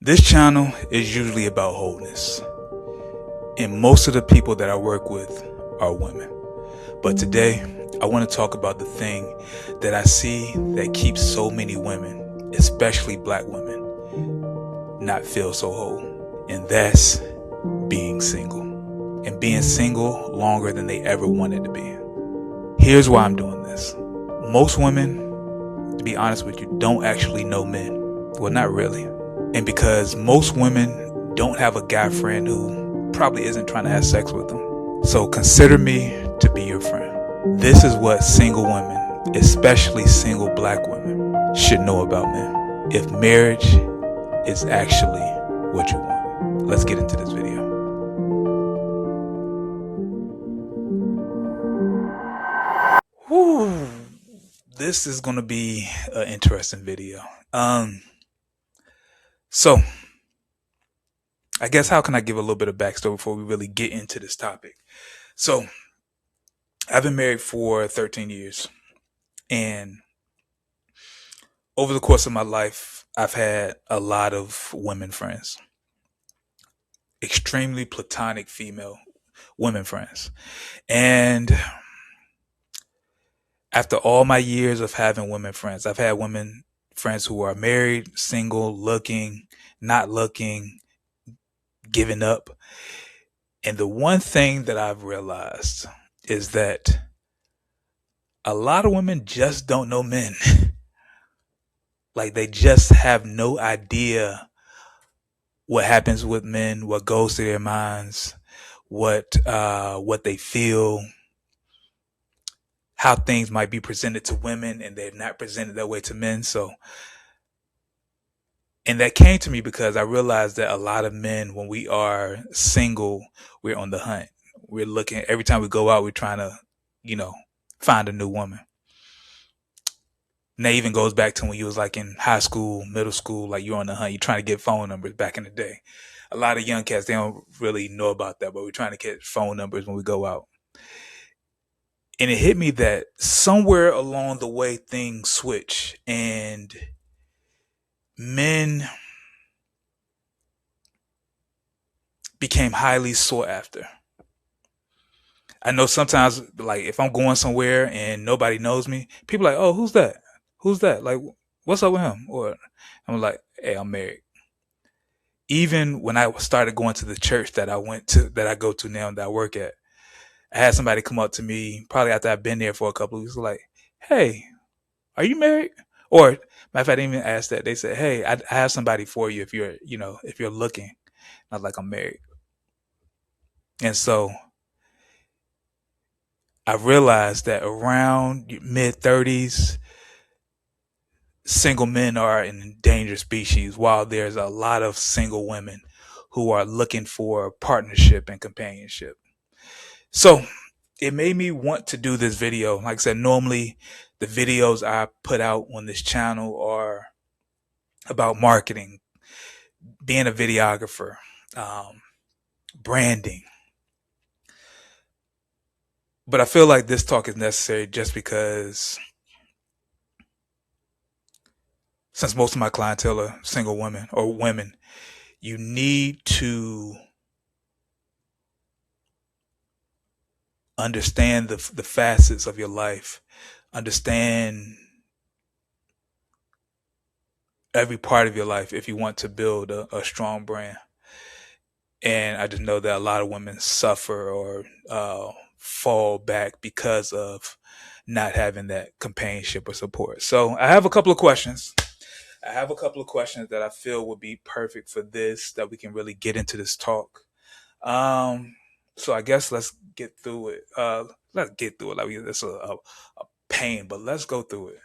This channel is usually about wholeness, and most of the people that I work with are women. But today, I want to talk about the thing that I see that keeps so many women, especially black women, not feel so whole. And that's being single. And being single longer than they ever wanted to be. Here's why I'm doing this. Most women, to be honest with you, don't actually know men. Well, not really. And because most women don't have a guy friend who probably isn't trying to have sex with them. So consider me to be your friend. This is what single women, especially single black women, should know about men. If marriage is actually what you want. Let's get into this video. Whew. This is going to be an interesting video. So, I guess how can I give a little bit of backstory before we really get into this topic? So, I've been married for 13 years, and over the course of my life, I've had a lot of women friends, extremely platonic female women friends. And after all my years of having women friends, I've had women friends who are married, single, looking, not looking, giving up. And the one thing that I've realized is that a lot of women just don't know men. Like they just have no idea what happens with men, what goes through their minds, what they feel, how things might be presented to women and they're not presented that way to men. And that came to me because I realized that a lot of men, when we are single, we're on the hunt. We're looking every time we go out, we're trying to, find a new woman. And that even goes back to when you was like in high school, middle school, like you're on the hunt, you're trying to get phone numbers back in the day. A lot of young cats, they don't really know about that, but we're trying to get phone numbers when we go out. And it hit me that somewhere along the way things switch and men became highly sought after. I know sometimes, like, if I'm going somewhere and nobody knows me, people are like, oh, who's that? Who's that? Like, what's up with him? Or I'm like, hey, I'm married. Even when I started going to the church that I go to now that I work at, I had somebody come up to me probably after I've been there for a couple of weeks, like, hey, are you married? Or matter of fact, I didn't even ask that. They said, hey, I have somebody for you if you're looking. And I was like, I'm married. And so I realized that around mid 30s, single men are an endangered species, while there's a lot of single women who are looking for partnership and companionship. So it made me want to do this video. Like I said, normally the videos I put out on this channel are about marketing, being a videographer, branding. But I feel like this talk is necessary just because since most of my clientele are single women or women, you need to understand the facets of your life, understand every part of your life if you want to build a strong brand. And I just know that a lot of women suffer or fall back because of not having that companionship or support. So I have a couple of questions. That I feel would be perfect for this, that we can really get into this talk. So I guess let's get through it. Let's get through it. Like it's a pain, but let's go through it.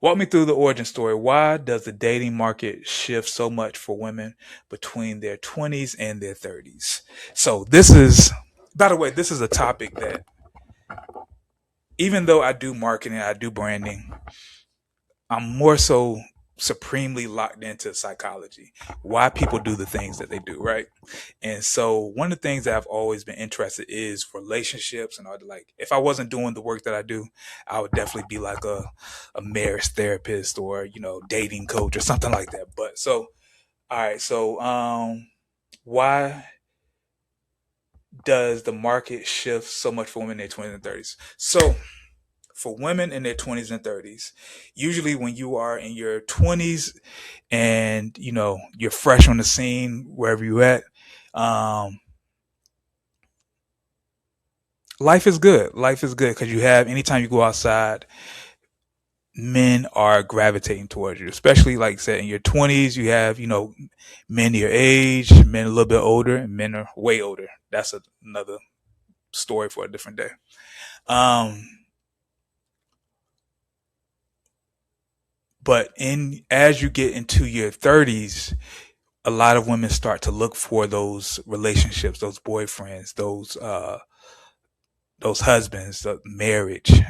Walk me through the origin story. Why does the dating market shift so much for women between their 20s and their 30s? So by the way, this is a topic that, even though I do marketing, I do branding, I'm more so supremely locked into psychology, why people do the things that they do, right? And so one of the things that I've always been interested is relationships and all the, like, if I wasn't doing the work that I do, I would definitely be like a marriage therapist or, dating coach or something like that. But so, all right, so why does the market shift so much for women in their 20s and 30s? So for women in their 20s and 30s, usually when you are in your 20s and you're fresh on the scene wherever you at, um, life is good because you have, anytime you go outside, men are gravitating towards you, especially like I said, in your 20s you have men your age, men a little bit older, and men are way older. That's another story for a different day. um but in as you get into your 30s, a lot of women start to look for those relationships, those boyfriends, those husbands, the marriage.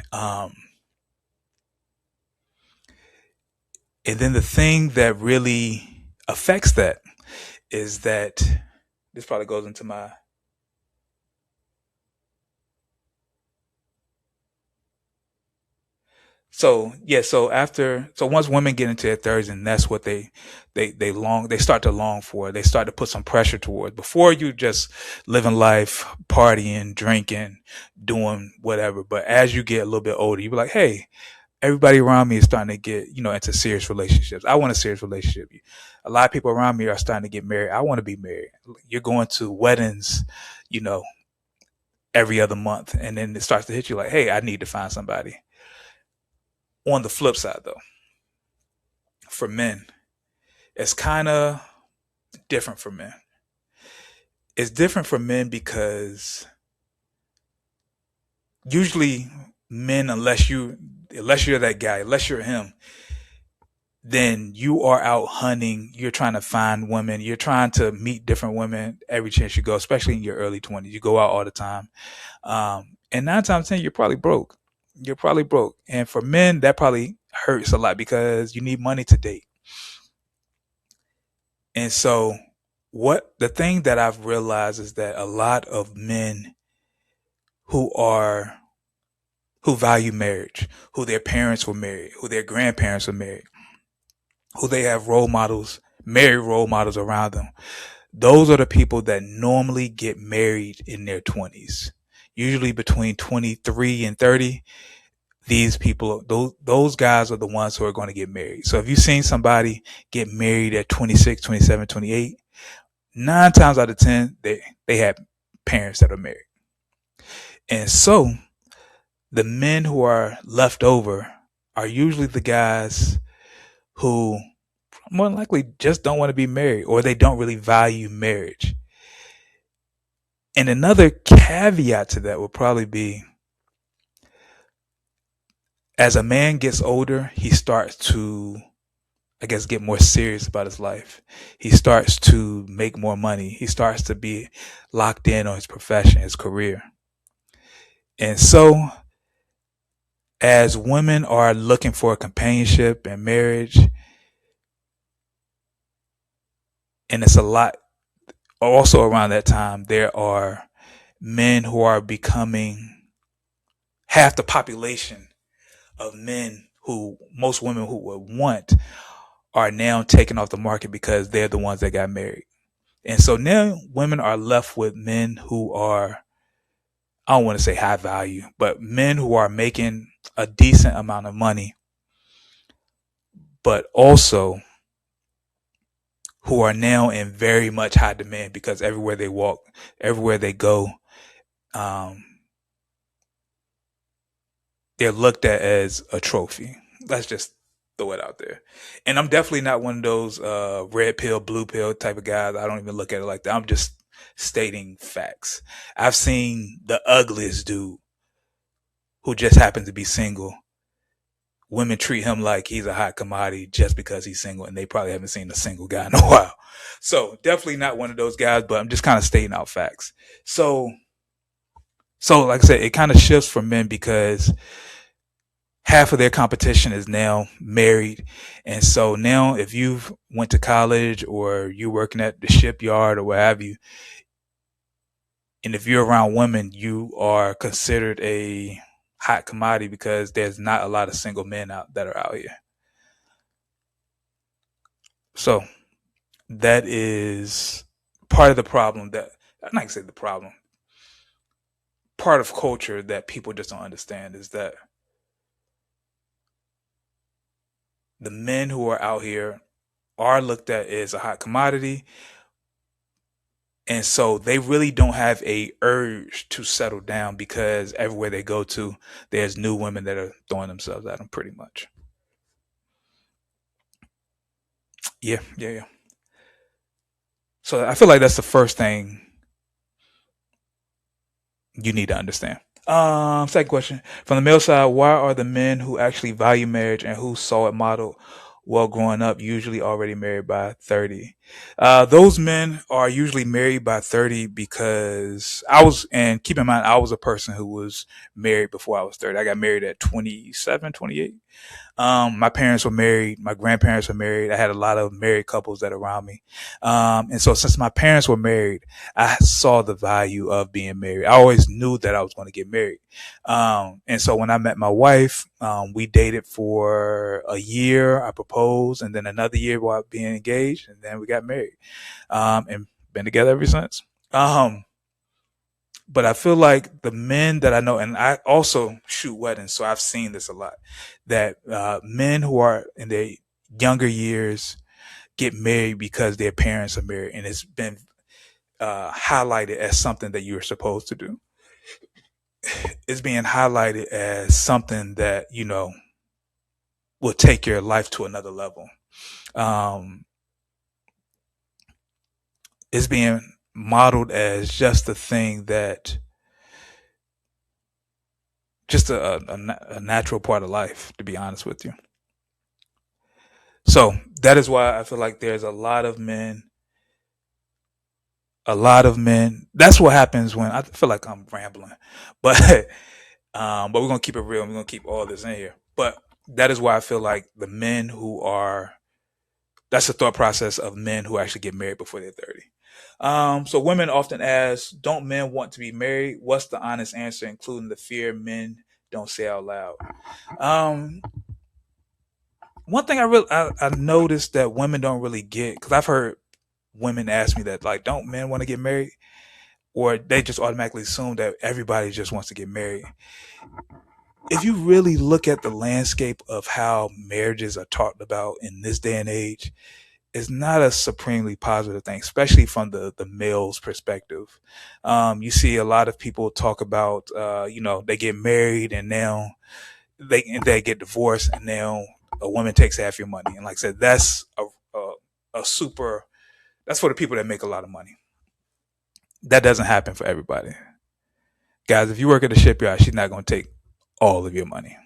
And then the thing that really affects that is that this probably goes into my. So yeah, so once women get into their 30s, and that's what they start to long for. They start to put some pressure towards. Before, you just living life, partying, drinking, doing whatever. But as you get a little bit older, you be like, hey, everybody around me is starting to get into serious relationships. I want a serious relationship. A lot of people around me are starting to get married. I want to be married. You're going to weddings, you know, every other month, and then it starts to hit you like, hey, I need to find somebody. On the flip side, though, for men, it's kind of different for men. It's different for men because usually men, unless you're that guy, unless you're him, then you are out hunting. You're trying to find women. You're trying to meet different women every chance you go, especially in your early 20s. You go out all the time. And 9 times 10, you're probably broke. You're probably broke. And for men, that probably hurts a lot because you need money to date. And so, what the thing that I've realized is that a lot of men who are who value marriage, who their parents were married, who their grandparents were married, who they have role models, married role models around them, those are the people that normally get married in their 20s. Usually between 23 and 30, these people, those guys are the ones who are going to get married. So if you've seen somebody get married at 26, 27, 28, 9 times out of 10, they have parents that are married. And so the men who are left over are usually the guys who more than likely just don't want to be married, or they don't really value marriage. And another caveat to that would probably be, as a man gets older, he starts to, I guess, get more serious about his life. He starts to make more money. He starts to be locked in on his profession, his career. And so, as women are looking for companionship and marriage, and it's a lot also around that time, there are men who are becoming half the population of men who most women who would want are now taken off the market because they're the ones that got married. And so now women are left with men who are, I don't want to say high value, but men who are making a decent amount of money, but also who are now in very much high demand because everywhere they walk, everywhere they go, um, they're looked at as a trophy. Let's just throw it out there. And I'm definitely not one of those red pill, blue pill type of guys. I don't even look at it like that. I'm just stating facts. I've seen the ugliest dude who just happens to be single. Women treat him like he's a hot commodity just because he's single, and they probably haven't seen a single guy in a while. So definitely not one of those guys, but I'm just kind of stating out facts. So like I said, it kind of shifts for men because half of their competition is now married. And so now if you've went to college or you're working at the shipyard or what have you, and if you're around women, you are considered a hot commodity because there's not a lot of single men out that are out here. So that is part of the problem that I'm not gonna say the problem. Part of culture that people just don't understand is that the men who are out here are looked at as a hot commodity, and so they really don't have a urge to settle down because everywhere they go to, there's new women that are throwing themselves at them. Pretty much. Yeah, yeah, yeah. So I feel like that's the first thing you need to understand. Second question. From the male side, why are the men who actually value marriage and who saw it modeled while growing up usually already married by 30? Those men are usually married by 30 because and keep in mind, I was a person who was married before I was 30. I got married at 27, 28. My parents were married. My grandparents were married. I had a lot of married couples that are around me. And so since my parents were married, I saw the value of being married. I always knew that I was going to get married. And so when I met my wife, we dated for a year. I proposed, and then another year while being engaged, and then we got married. And been together ever since. But I feel like the men that I know, and I also shoot weddings, so I've seen this a lot, that men who are in their younger years get married because their parents are married, and it's been highlighted as something that you're supposed to do. It's being highlighted as something that, will take your life to another level. Um, it's being modeled as just a thing that just a natural part of life, to be honest with you. So that is why I feel like there's a lot of men. That's what happens when I feel like I'm rambling, but but we're gonna keep it real. And we're gonna keep all this in here. But that is why I feel like the men who are that's the thought process of men who actually get married before they're 30. So women often ask, "Don't men want to be married?" What's the honest answer, including the fear men don't say out loud? Um, One thing I noticed that women don't really get, because I've heard women ask me that, like, don't men want to get married, or they just automatically assume that everybody just wants to get married. If you really look at the landscape of how marriages are talked about in this day and age, it's not a supremely positive thing, especially from the male's perspective. You see a lot of people talk about, they get married and now they get divorced, and now a woman takes half your money. And like I said, that's a super. That's for the people that make a lot of money. That doesn't happen for everybody, guys. If you work at the shipyard, she's not going to take all of your money.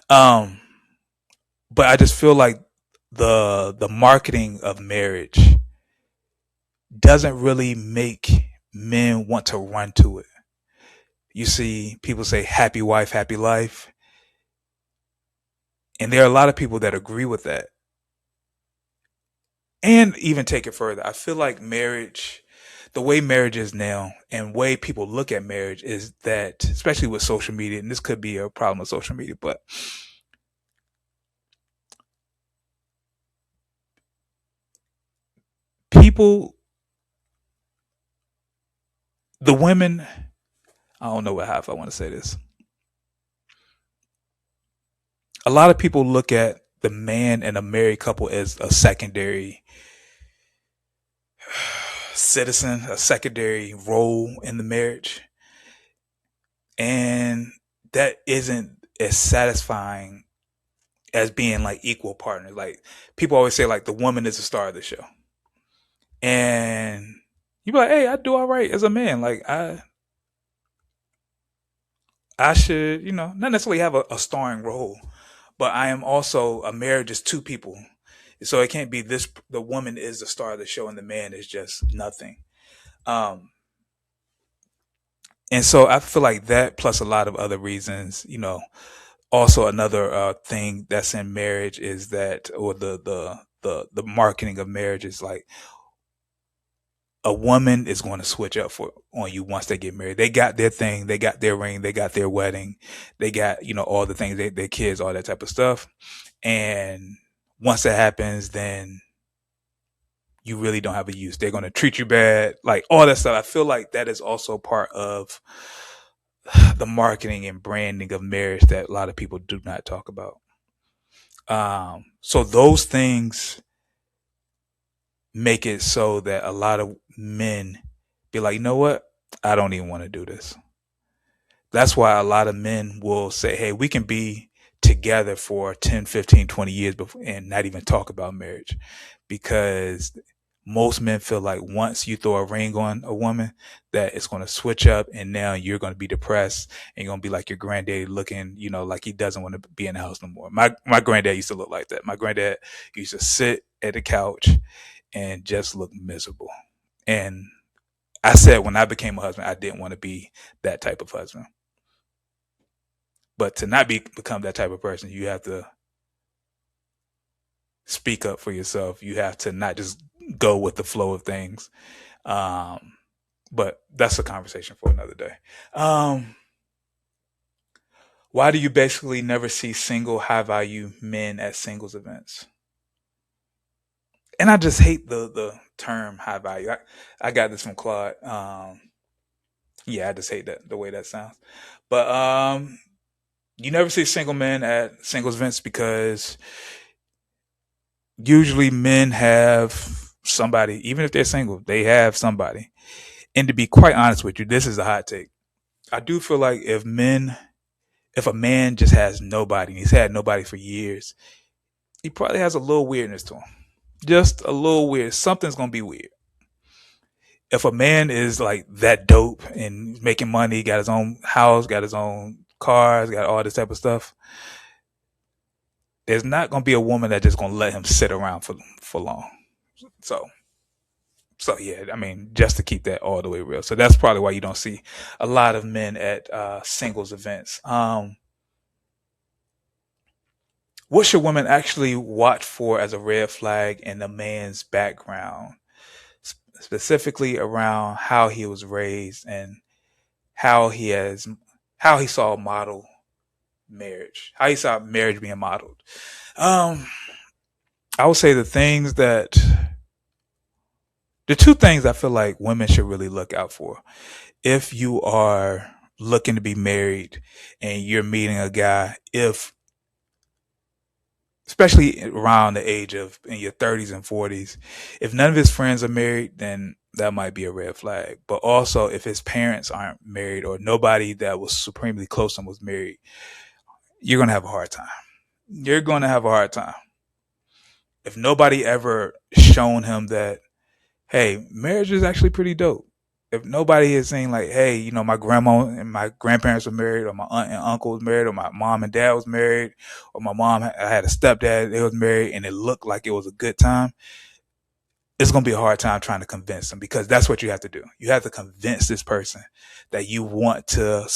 Um, but I just feel like the marketing of marriage doesn't really make men want to run to it. You see people say happy wife, happy life, and there are a lot of people that agree with that and even take it further. I feel like the way marriage is now and way people look at marriage is that, especially with social media, and this could be a problem with social media, but people, the women, I don't know how if I want to say this. A lot of people look at the man and a married couple as a secondary citizen, a secondary role in the marriage. And that isn't as satisfying as being like equal partners. Like people always say, like the woman is the star of the show, and you be like, "Hey, I do all right as a man. Like I should, not necessarily have a starring role, but I am also a marriage is two people, so it can't be this. The woman is the star of the show, and the man is just nothing." Um, and so I feel like that, plus a lot of other reasons, Also, another thing that's in marriage is that, or the marketing of marriage is like a woman is going to switch up for on you once they get married. They got their thing, they got their ring, they got their wedding, they got all the things, their kids, all that type of stuff. And once that happens, then you really don't have a use. They're going to treat you bad, like all that stuff. I feel like that is also part of the marketing and branding of marriage that a lot of people do not talk about. So those things make it so that a lot of men be like, you know what? I don't even want to do this. That's why a lot of men will say, hey, we can be together for 10, 15, 20 years before, and not even talk about marriage, because most men feel like once you throw a ring on a woman, that it's going to switch up, and now you're going to be depressed, and you're going to be like your granddaddy, looking, like he doesn't want to be in the house no more. My granddad used to look like that. My granddad used to sit at the couch and just look miserable. And I said when I became a husband, I didn't want to be that type of husband. But to not become that type of person, you have to speak up for yourself. You have to not just go with the flow of things. Um, but that's a conversation for another day. Um, why do you basically never see single high value men at singles events? And I just hate the term high value. I got this from Claude. Yeah, I just hate that the way that sounds. But you never see single men at singles events because usually men have somebody, even if they're single, they have somebody. And to be quite honest with you, this is a hot take. I do feel like if a man just has nobody, and he's had nobody for years, he probably has a little weirdness to him. Just a little weird. Something's gonna be weird. If a man is like that dope and making money, got his own house, got his own cars, got all this type of stuff, there's not gonna be a woman that's just gonna let him sit around for long. So yeah, I mean, just to keep that all the way real. So that's probably why you don't see a lot of men at singles events. What should women actually watch for as a red flag in a man's background, specifically around how he was raised and how he has how he saw model marriage, how he saw marriage being modeled? Um, I would say the two things I feel like women should really look out for if you are looking to be married and you're meeting a guy, if especially around the age of in your 30s and 40s, if none of his friends are married, then that might be a red flag. But also, if his parents aren't married or nobody that was supremely close to him was married, you're going to have a hard time. You're going to have a hard time. If nobody ever shown him that, hey, marriage is actually pretty dope. If nobody is saying like, hey, my grandma and my grandparents were married, or my aunt and uncle was married, or my mom and dad was married, or I had a stepdad, they was married, and it looked like it was a good time, it's going to be a hard time trying to convince them, because that's what you have to do. You have to convince this person that you want to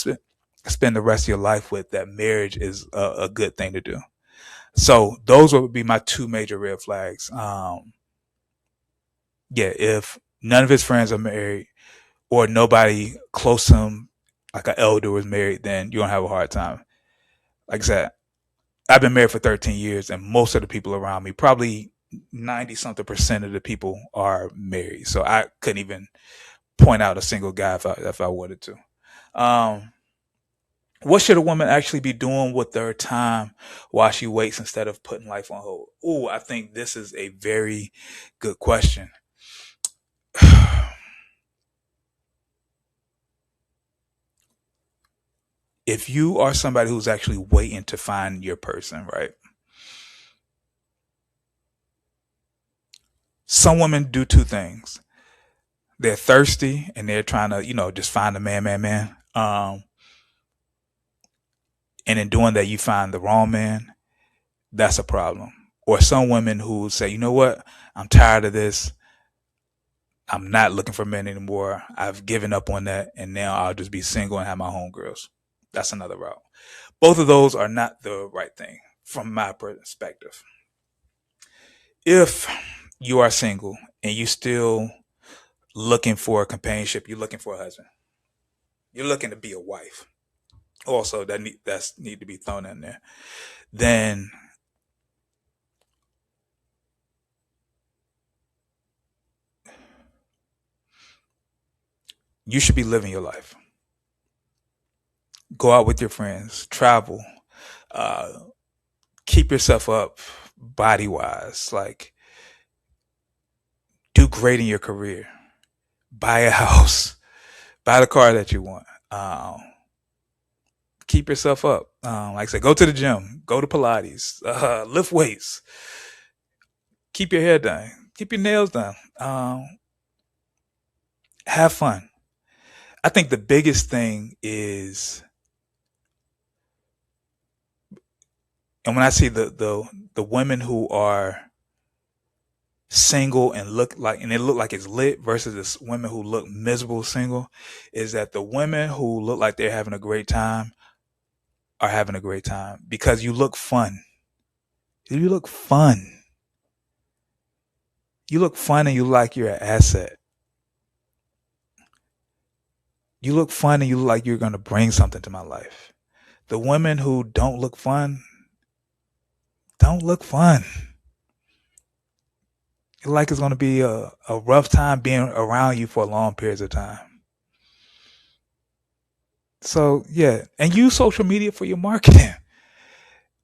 spend the rest of your life with, that marriage is a good thing to do. So those would be my two major red flags. Yeah, if none of his friends are married or nobody close to him, like an elder, was married, then you're gonna have a hard time. Like I said, I've been married for 13 years, and most of the people around me, probably 90 something percent of the people, are married. So I couldn't even point out a single guy if I wanted to. Um, what should a woman actually be doing with her time while she waits instead of putting life on hold? Oh, I think this is a very good question. If you are somebody who's actually waiting to find your person, right? Some women do two things. They're thirsty and they're trying to, just find a man, man, man. And in doing that, you find the wrong man. That's a problem. Or some women who say, you know what? I'm tired of this. I'm not looking for men anymore. I've given up on that. And now I'll just be single and have my homegirls. That's another route. Both of those are not the right thing from my perspective. If you are single and you still looking for a companionship, you're looking for a husband, you're looking to be a wife. Also, that's need to be thrown in there. Then you should be living your life. Go out with your friends, travel, uh, keep yourself up body wise. Like, do great in your career, buy a house, buy the car that you want. Keep yourself up. Like I said, go to the gym, go to Pilates, lift weights, keep your hair done, keep your nails done, have fun. I think the biggest thing is, and when I see the women who are single and look like it's lit versus the women who look miserable single, is that the women who look like they're having a great time are having a great time because you look fun. You look fun. You look fun and you like you're an asset. You look fun and you look like you're going to bring something to my life. The women who don't look fun don't look fun. You like it's going to be a rough time being around you for long periods of time. So, yeah. And use social media for your marketing.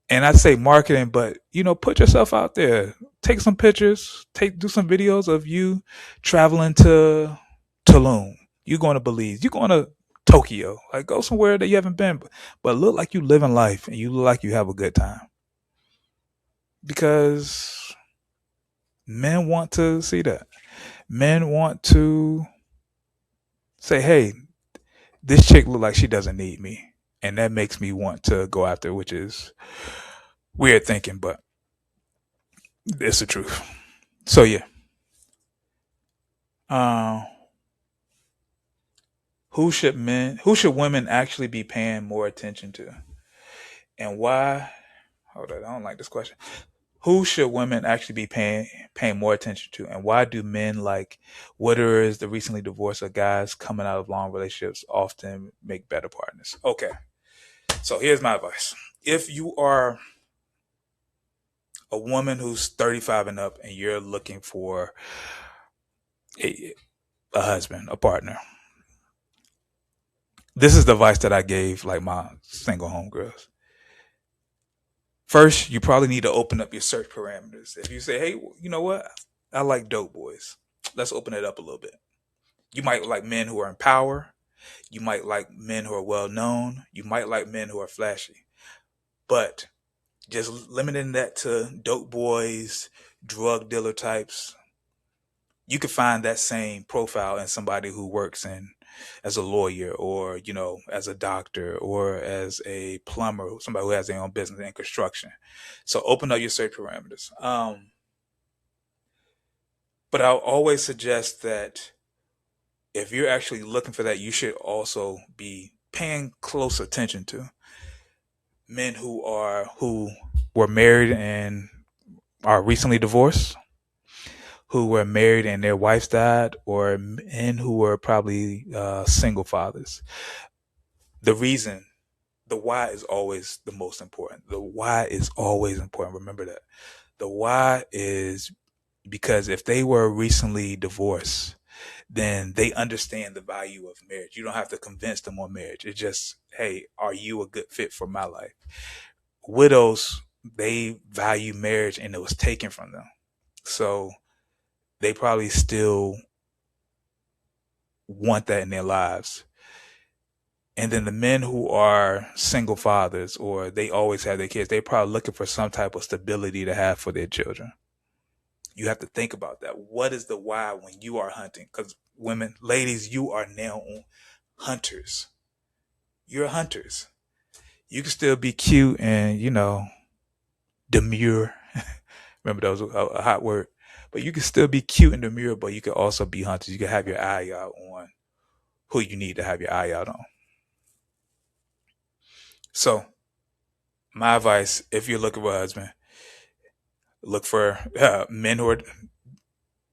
And I say marketing, but put yourself out there. Take some pictures. Do some videos of you traveling to Tulum. You're going to Belize. You're going to Tokyo. Like, go somewhere that you haven't been, but look like you living life and you look like you have a good time. Because men want to see that. Men want to say, "Hey, this chick look like she doesn't need me," and that makes me want to go after, which is weird thinking, but it's the truth. So yeah, uh, who should women actually be paying more attention to, and why? Hold on, I don't like this question. Who should women actually be paying more attention to, and why do men like widowers, the recently divorced, or guys coming out of long relationships often make better partners? Okay, so here's my advice: if you are a woman who's 35 and up, and you're looking for a, a husband, a partner, this is the advice that I gave like my single homegirls. First, you probably need to open up your search parameters. If you say, "Hey, you know what? I like dope boys," let's open it up a little bit. You might like men who are in power. You might like men who are well known. You might like men who are flashy. But just limiting that to dope boys, drug dealer types, you could find that same profile in somebody who works in as a lawyer, or as a doctor, or as a plumber, somebody who has their own business in construction. So open up your search parameters. But I'll always suggest that if you're actually looking for that, you should also be paying close attention to men who were married and are recently divorced, who were married and their wives died, or men who were probably single fathers. The reason, the why is always the most important. The why is always important. Remember that. The why is because if they were recently divorced, then they understand the value of marriage. You don't have to convince them on marriage. It's just, hey, are you a good fit for my life? Widows, they value marriage and it was taken from them. So they probably still want that in their lives. And then the men who are single fathers, or they always have their kids, they're probably looking for some type of stability to have for their children. You have to think about that. What is the why when you are hunting? Because women, ladies, you are now hunters. You're hunters. You can still be cute and, demure. Remember that was a hot word. But you can still be cute and demure, but you can also be hunters. You can have your eye out on who you need to have your eye out on. So My advice, if you're looking for a husband, look for men who are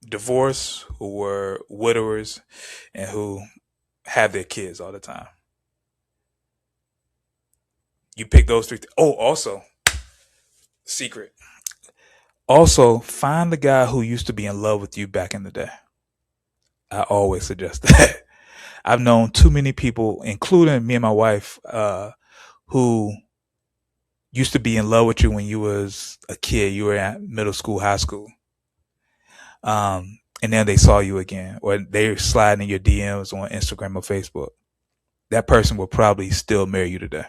divorced, who were widowers, and who have their kids all the time. You pick those three. Oh, also, secret. Also, find the guy who used to be in love with you back in the day. I always suggest that. I've known too many people, including me and my wife, who used to be in love with you when you was a kid. You were at middle school, high school. And then they saw you again, or they're sliding in your DMs on Instagram or Facebook. That person will probably still marry you today.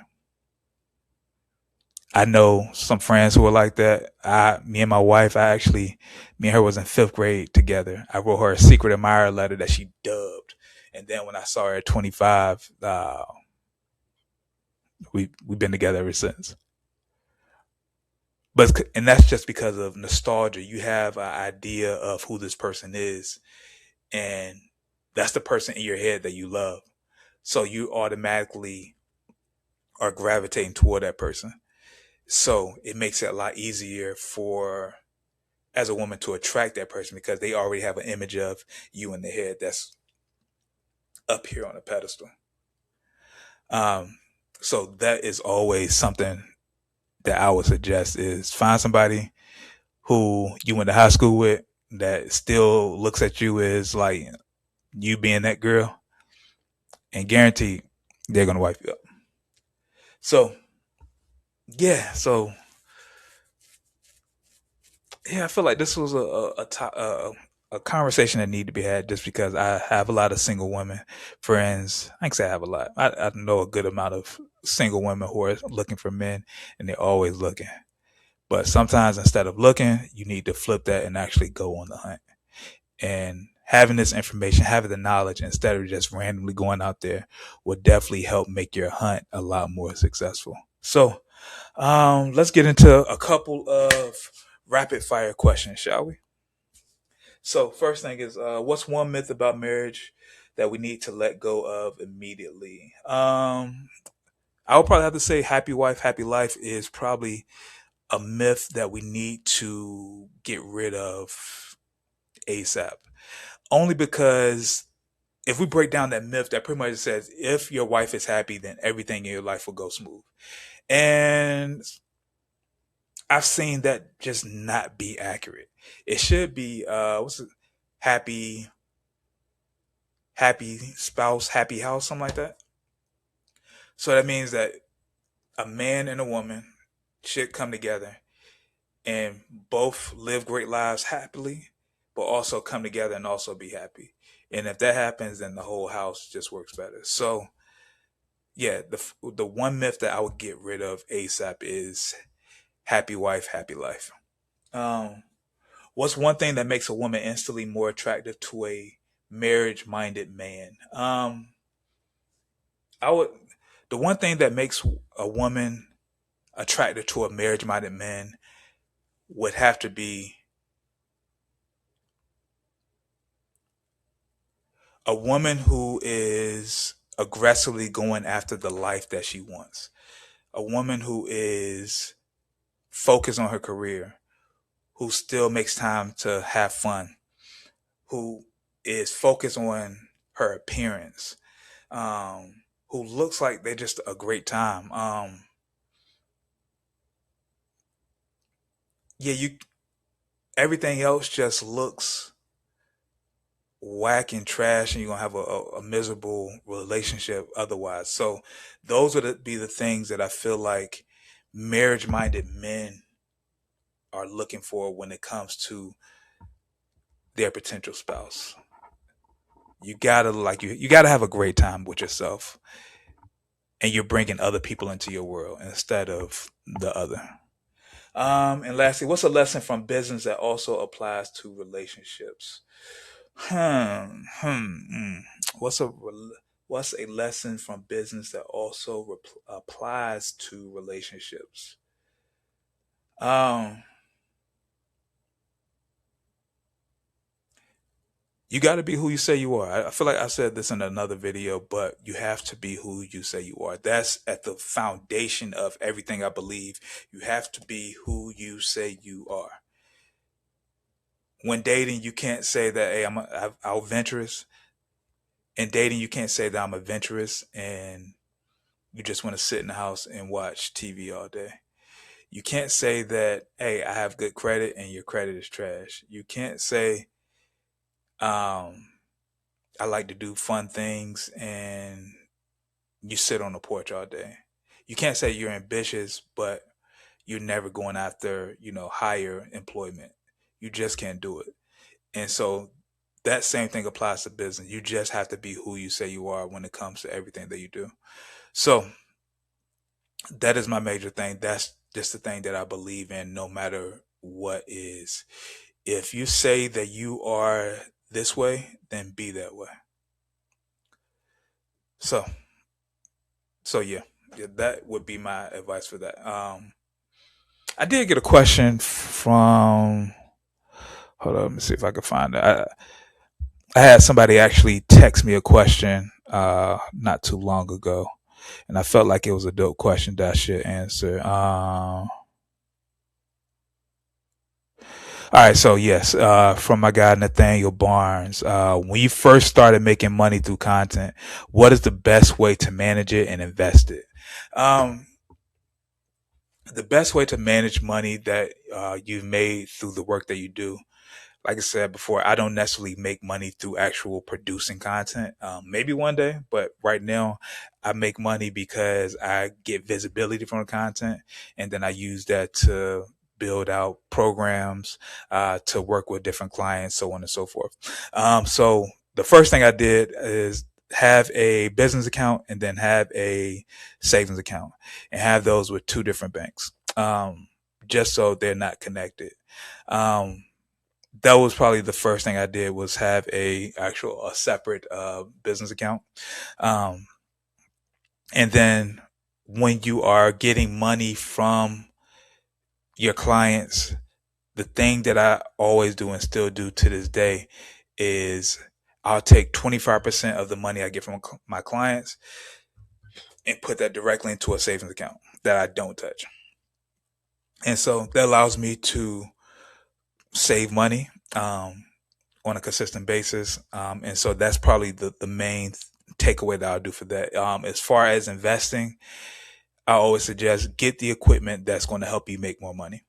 I know some friends who are like that. Me and my wife, me and her was in fifth grade together. I wrote her a secret admirer letter that she dubbed, and then when I saw her at 25, we've been together ever since. And that's just because of nostalgia. You have an idea of who this person is, and that's the person in your head that you love. So you automatically are gravitating toward that person. So it makes it a lot easier for as a woman to attract that person because they already have an image of you in their head that's up here on a pedestal. Um, so that is always something that I would suggest is find somebody who you went to high school with that still looks at you as like you being that girl and guarantee they're gonna wipe you up. So yeah, I feel like this was a conversation that needed to be had just because I have a lot of single women friends. I can say I have a lot. I know a good amount of single women who are looking for men and they're always looking. But sometimes instead of looking, you need to flip that and actually go on the hunt. And having this information, having the knowledge instead of just randomly going out there will definitely help make your hunt a lot more successful. So let's get into a couple of rapid fire questions, shall we? So, first thing is, what's one myth about marriage that we need to let go of immediately? I would probably have to say happy wife, happy life is probably a myth that we need to get rid of ASAP. Only because if we break down that myth, that pretty much says if your wife is happy, then everything in your life will go smooth. And I've seen that just not be accurate. It should be what's it? Happy, happy spouse, happy house, something like that. So that means that a man and a woman should come together and both live great lives happily, but also come together and also be happy. And if that happens, then the whole house just works better. So yeah, the one myth that I would get rid of ASAP is happy wife, happy life. Um, What's one thing that makes a woman instantly more attractive to a marriage minded man? I would the one thing that makes a woman attracted to a marriage minded man would have to be a woman who is aggressively going after the life that she wants. A woman who is focused on her career, who still makes time to have fun, who is focused on her appearance, who looks like they're just a great time. Yeah, you everything else just looks whack and trash, and you're gonna have a miserable relationship otherwise. So those would be the things that I feel like marriage minded men are looking for when it comes to their potential spouse. You gotta you gotta have a great time with yourself, and you're bringing other people into your world instead of the other. And lastly, what's a lesson from business that also applies to relationships? Hmm. What's a what's a lesson from business that also applies to relationships? Um, You got to be who you say you are. I feel like I said this in another video, but you have to be who you say you are. That's at the foundation of everything I believe. You have to be who you say you are. When dating, you can't say that, hey, I'm adventurous. In dating, you can't say that I'm adventurous and you just want to sit in the house and watch TV all day. You can't say that, hey, I have good credit and your credit is trash. You can't say, um, I like to do fun things and you sit on the porch all day. You can't say you're ambitious, but you're never going after, higher employment. You just can't do it. And so that same thing applies to business. You just have to be who you say you are when it comes to everything that you do. So that is my major thing. That's just the thing that I believe in no matter what is. If you say that you are this way, then be that way. So yeah, that would be my advice for that. I did get a question from. Hold on, let me see if I can find it. I had somebody actually text me a question not too long ago, and I felt like it was a dope question that I should answer. All right, so yes, from my guy Nathaniel Barnes. When you first started making money through content, what is the best way to manage it and invest it? Um, the best way to manage money that you've made through the work that you do, like I said before, I don't necessarily make money through actual producing content. Maybe one day, but right now I make money because I get visibility from the content, and then I use that to build out programs, to work with different clients, so on and so forth. So the first thing I did is have a business account and then have a savings account and have those with two different banks, just so they're not connected. Um, that was probably the first thing I did was have a separate business account. Um, and then when you are getting money from your clients, the thing that I always do and still do to this day is I'll take 25% of the money I get from my clients and put that directly into a savings account that I don't touch. And so that allows me to save money. On a consistent basis. And so that's probably the main takeaway that I'll do for that. As far as investing, I always suggest get the equipment that's going to help you make more money.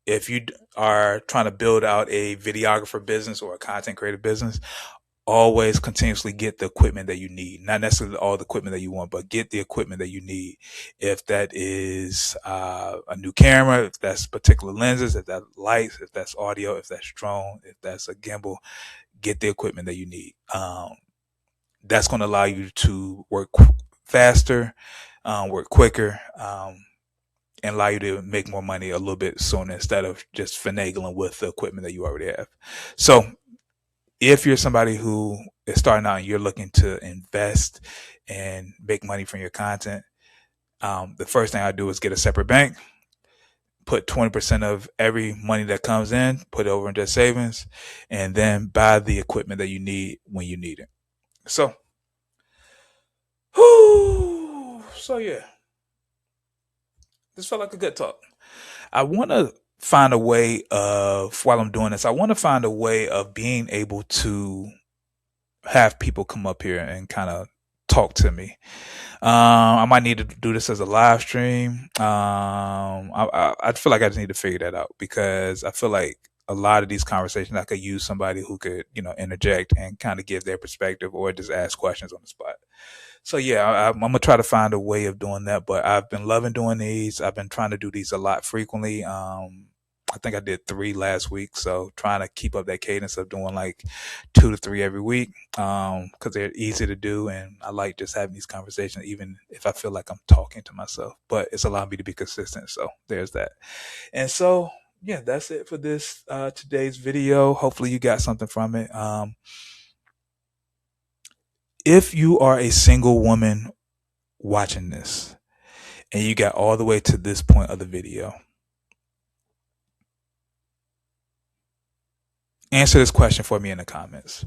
If you are trying to build out a videographer business or a content creator business, always continuously get the equipment that you need. Not necessarily all the equipment that you want, but get the equipment that you need. If that is a new camera, if that's particular lenses, if that's lights, if that's audio, if that's drone, if that's a gimbal, get the equipment that you need. That's going to allow you to work faster, work quicker, and allow you to make more money a little bit sooner instead of just finagling with the equipment that you already have. So if you're somebody who is starting out and you're looking to invest and make money from your content, the first thing I do is get a separate bank, put 20% of every money that comes in, put it over into savings, and then buy the equipment that you need when you need it. So, yeah, this felt like a good talk. I want to find a way of, while I'm doing this, I want to find a way of being able to have people come up here and kind of talk to me. I might need to do this as a live stream. I feel like I just need to figure that out because I feel like a lot of these conversations I could use somebody who could, interject and kind of give their perspective or just ask questions on the spot. So yeah, I'm gonna try to find a way of doing that. But I've been loving doing these. I've been trying to do these a lot frequently. I think I did 3 last week, so trying to keep up that cadence of doing like 2 to 3 every week, because they're easy to do, and I like just having these conversations, even if I feel like I'm talking to myself. But it's allowed me to be consistent, so there's that. And so yeah, that's it for this today's video. Hopefully you got something from it. If you are a single woman watching this and you got all the way to this point of the video answer this question for me in the comments.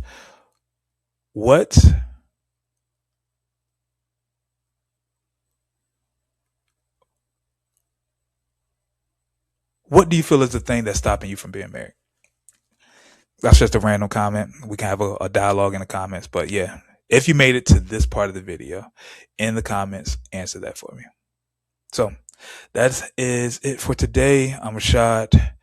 What do you feel is the thing that's stopping you from being married? That's just a random comment. We can have a dialogue in the comments. But yeah, if you made it to this part of the video, in the comments, answer that for me. So that is it for today. I'm Rashad.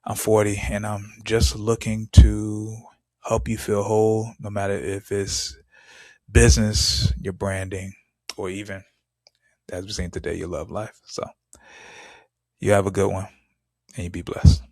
I'm 40, and I'm just looking to help you feel whole, no matter if it's business, your branding, or even, as we've seen today, your love life. So you have a good one, and you be blessed.